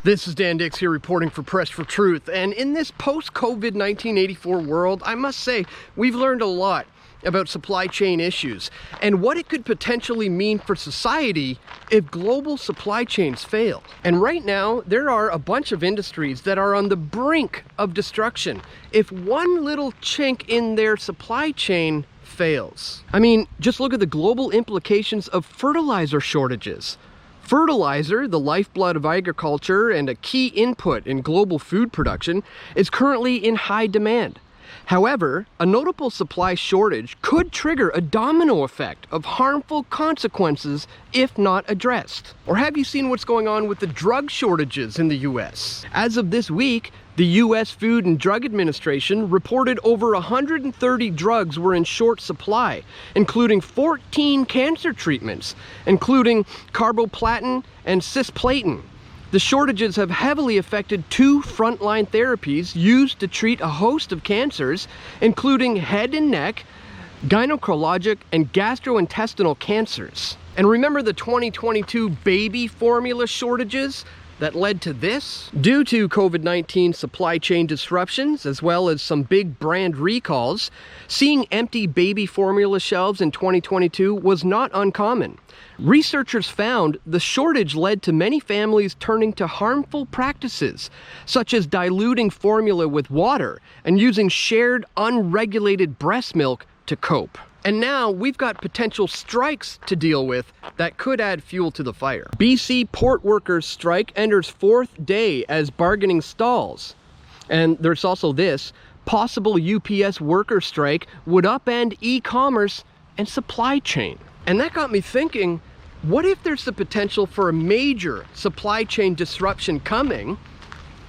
This is Dan Dicks here reporting for Press for Truth, and in this post-COVID 1984 world, I must say, we've learned a lot about supply chain issues and what it could potentially mean for society if global supply chains fail. And right now, there are a bunch of industries that are on the brink of destruction if one little chink in their supply chain fails. I mean, just look at the global implications of fertilizer shortages. Fertilizer, the lifeblood of agriculture and a key input in global food production, is currently in high demand. However, a notable supply shortage could trigger a domino effect of harmful consequences if not addressed. Or have you seen what's going on with the drug shortages in the US? As of this week, the US Food and Drug Administration reported over 130 drugs were in short supply, including 14 cancer treatments, including carboplatin and cisplatin. The shortages have heavily affected two frontline therapies used to treat a host of cancers, including head and neck, gynecologic, and gastrointestinal cancers. And remember the 2022 baby formula shortages that led to this? Due to COVID-19 supply chain disruptions, as well as some big brand recalls, seeing empty baby formula shelves in 2022 was not uncommon. Researchers found the shortage led to many families turning to harmful practices, such as diluting formula with water and using shared unregulated breast milk to cope. And now we've got potential strikes to deal with that could add fuel to the fire. BC port workers strike enters fourth day as bargaining stalls. And there's also this, possible UPS worker strike would upend e-commerce and supply chain. And that got me thinking, what if there's the potential for a major supply chain disruption coming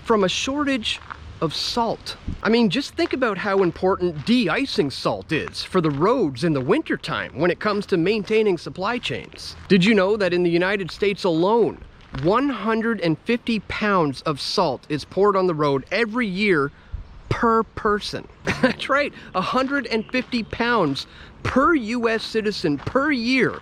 from a shortage of salt? I mean, just think about how important de-icing salt is for the roads in the wintertime when it comes to maintaining supply chains. Did you know that in the United States alone, 150 pounds of salt is poured on the road every year per person? That's right, 150 pounds per US citizen per year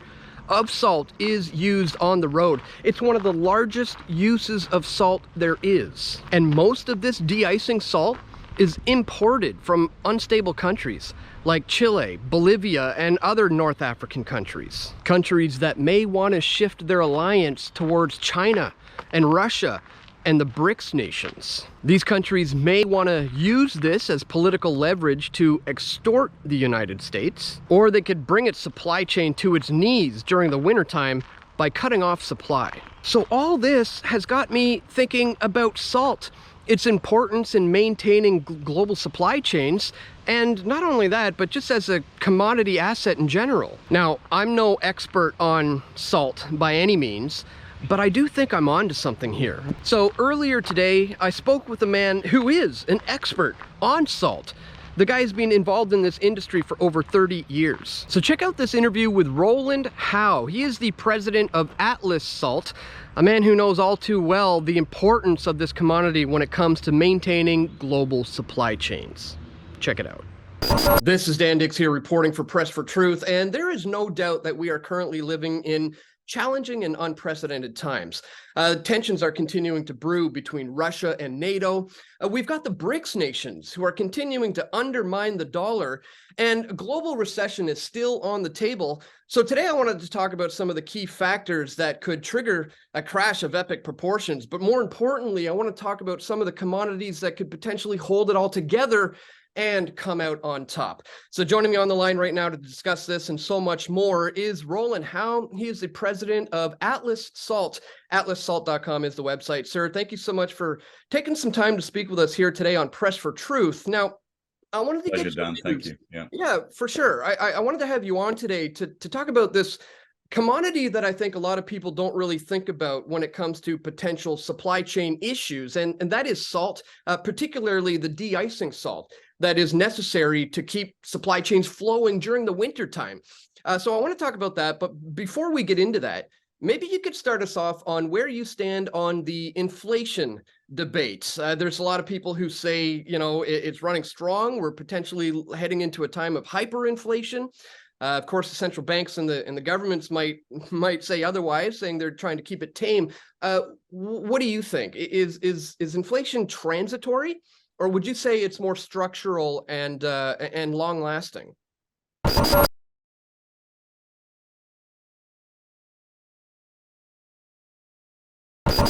of salt is used on the road. It's one of the largest uses of salt there is. And most of this de-icing salt is imported from unstable countries like Chile, Bolivia, and other North African countries. Countries that may want to shift their alliance towards China and Russia and the BRICS nations. These countries may want to use this as political leverage to extort the United States, or they could bring its supply chain to its knees during the wintertime by cutting off supply. So all this has got me thinking about salt, its importance in maintaining global supply chains, and not only that, but just as a commodity asset in general. Now, I'm no expert on salt by any means, but I do think I'm onto something here. So earlier today, I spoke with a man who is an expert on salt. The guy's been involved in this industry for over 30 years. So check out this interview with Rowland Howe. He is the president of Atlas Salt, a man who knows all too well the importance of this commodity when it comes to maintaining global supply chains. Check it out. This is Dan Dicks here reporting for Press for Truth, and there is no doubt that we are currently living in challenging and unprecedented times. Tensions are continuing to brew between Russia and NATO. We've got the BRICS nations who are continuing to undermine the dollar, and a global recession is still on the table. So today I wanted to talk about some of the key factors that could trigger a crash of epic proportions. But more importantly, I want to talk about some of the commodities that could potentially hold it all together and come out on top. So joining me on the line right now to discuss this and so much more is Rowland Howe. He is the president of Atlas Salt. AtlasSalt.com is the website. Sir, thank you so much for taking some time to speak with us here today on Press for Truth. Now, I wanted to get you. Thank you. Yeah, for sure. I wanted to have you on today to talk about this commodity that I think a lot of people don't really think about when it comes to potential supply chain issues, and that is salt, particularly the de-icing salt that is necessary to keep supply chains flowing during the winter time. So I want to talk about that, but before we get into that, maybe you could start us off on where you stand on the inflation debate. There's a lot of people who say, you know, it's running strong. We're potentially heading into a time of hyperinflation. Of course, the central banks and the governments might say otherwise, saying they're trying to keep it tame. What do you think? Is inflation transitory, or would you say it's more structural and long lasting?